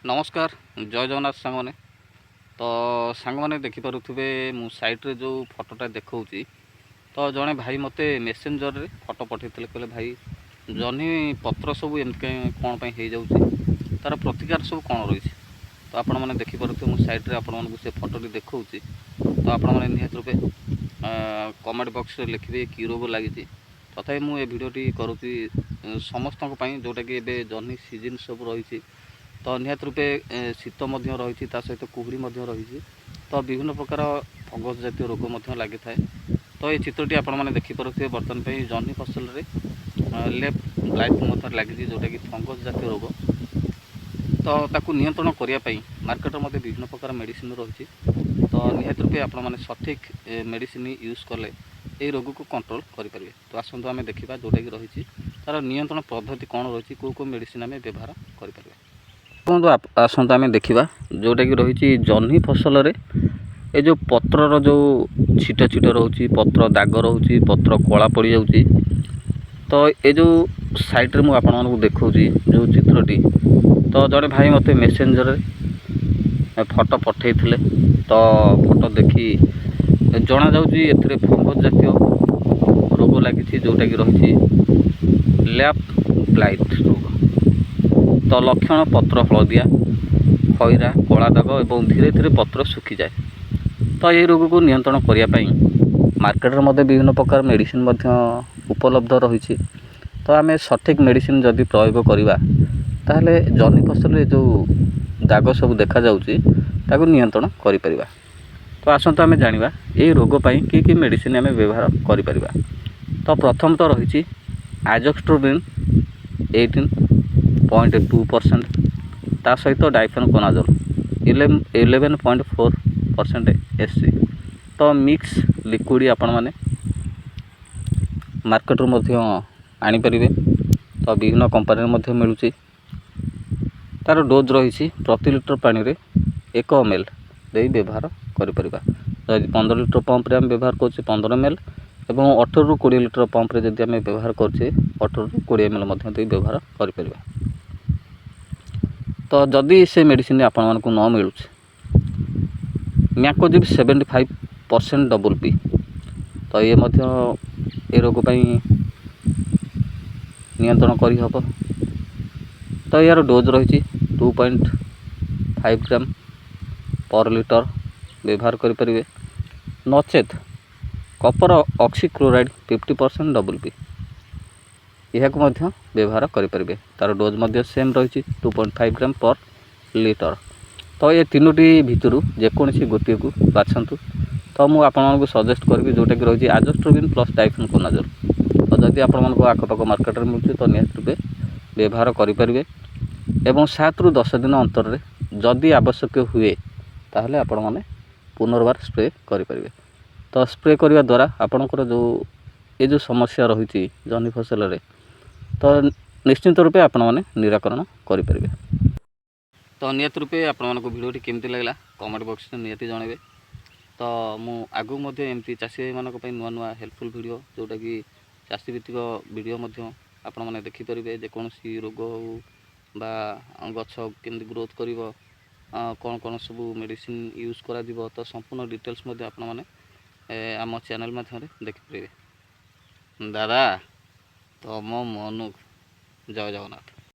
नमस्कार जय जगन्नाथ सांग मैंने तो सांग मैंने देखिपे मु साइट्रे जो फोटोटा देखा तो जड़े भाई मत मेसेंजर रे फोटो पठे कहले भाई जह्नी पत्र सब एमती कौन हो जाऊँगी तार प्रतिकार सब कौन रही तो आपण मैंने देखिपे मु साइट्रे आपण से फोटोटी देखा तो आपण मैंने निहत रूपे कमेंट बॉक्स रे लिखिए कि रोग लगी तथा मुझे भिडटी करुँगी समस्त जोटा कि जह्नी सीजन सब रही तो निहत रूपे शीत रही सहित कुहुड़ी रही तो विभिन्न प्रकार फंगस जातीय रोग लगी था। तो ये चित्रटी आपण मैंने देखिपे बर्तमान जह्नी फसल लेफ्ट ब्लाइट लगी जोटा कि फंगस जातीय रोग तो ताकू नियंत्रण करने मार्केट में विभिन्न प्रकार मेडिसिन रही तो निहत रूपे आपण मैंने सठिक मेडिसिन यूज कले ये रोग को कंट्रोल करें। तो आसतु आम देखा जोटा कि रही तार नियंत्रण पद्धति कौन रही कौ मेडिसिन आम व्यवहार करें। देखो आसतु आम देखा जोटा कि रही जह्नी फसल ये जो पत्रर जो छिट छिट रोचे पत्र दाग रोचे पत्र कला पड़ जाऊँगी तो ये जो साइट्रे मुझे आपको देखा जो चित्रटी तो जड़े भाई मत मेसेंजर फोटो पठे तो फोटो देखी जना जाऊँगी ए फंगस जातीय रोग लगी जोटा कि रही लेफ्ट ब्लाइट रोग तो लक्षण पत्र हलदिया खईरा कला दाग और धीरे धीरे पत्र सुखी जाए तो ये रोग को नियंत्रण करने मार्केट में विभिन्न प्रकार मेडिसिन उपलब्ध रही तो आम सठिक मेडिसिन जदि प्रयोग करवा ताहले जह्नी फसल जो दाग सब देखा जाउची ताको नियंत्रण करिपरिबा। तो आसतु आम जानिबा ये रोग पई कि मेडिसिन आम व्यवहार करिपरिबा। तो प्रथम तो रही आजोक्स्ट्रोबिन 18.2% ता सहित डाइफेनकोनाजोल 11.4% SC तो मिक्स लिक्विड आपण माने मार्केट रू मध्य आनी परिबे। तो विभिन्न कंपनी मिलूँ तार डोज रही प्रति लिटर पानी रे 1 ml दे व्यवहार करें। 15 लिटर पंप रे आम व्यवहार कर 15 ml और 18 ରୁ 20 लिटर पंप रे जदि आम व्यवहार करें 18 ରୁ 20 ml दे व्यवहार करें। तो जदि से मेडिसिन आपण मानक न मिलूँ मैकोजिब 75% डबल पी तो ये रोग पाई नियंत्रण करहब। तो यार डोज रही 2.5 ग्राम पर लिटर व्यवहार करें नचेत कपर ऑक्सीक्लोराइड 50% डबल पी यह व्यवहार करें तार डोज सेम रही 2.5 ग्राम पर लिटर। तो ये तीनोटी भितर जेकोसी गोटे को बाछंतु। तो मुझे आपको सजेस्ट करी जोटा कि रही आजोक्स्ट्रोबिन प्लस डाइफेनकोनाजोल तो जदि आपको आखपाख मार्केट में मिलूँ तो निहत रूपे व्यवहार करें एवं 7 ରୁ 10 दिन अंतर रे जदि आवश्यक हुए ताहले आपण माने पुनर्बार स्प्रे करें। तो स्प्रे करने द्वारा आपणकर जो ये जो समस्या रही जह्नी फसल रे तो निश्चित रूपे आपण माने निराकरण करें। तो नियत रूपे आपण मानको वीडियोटी केमती लगला कमेंट बॉक्स में नियति जनइबे। तो मु आगु एमती चाषी मानक नुआ नुआ हेल्पफुल वीडियो जोटा कि चाषी भित्तिक वीडियो आपण माने देखिपारे जेकोसी रोग हो बा गछ केमती ग्रोथ कर कौन कौन सब मेडिसिन यूज करा तो संपूर्ण डिटेल्स आपण माने आम चैनल माध्यम देखिपारे। दादा तो मो मनु जय जगन्नाथ।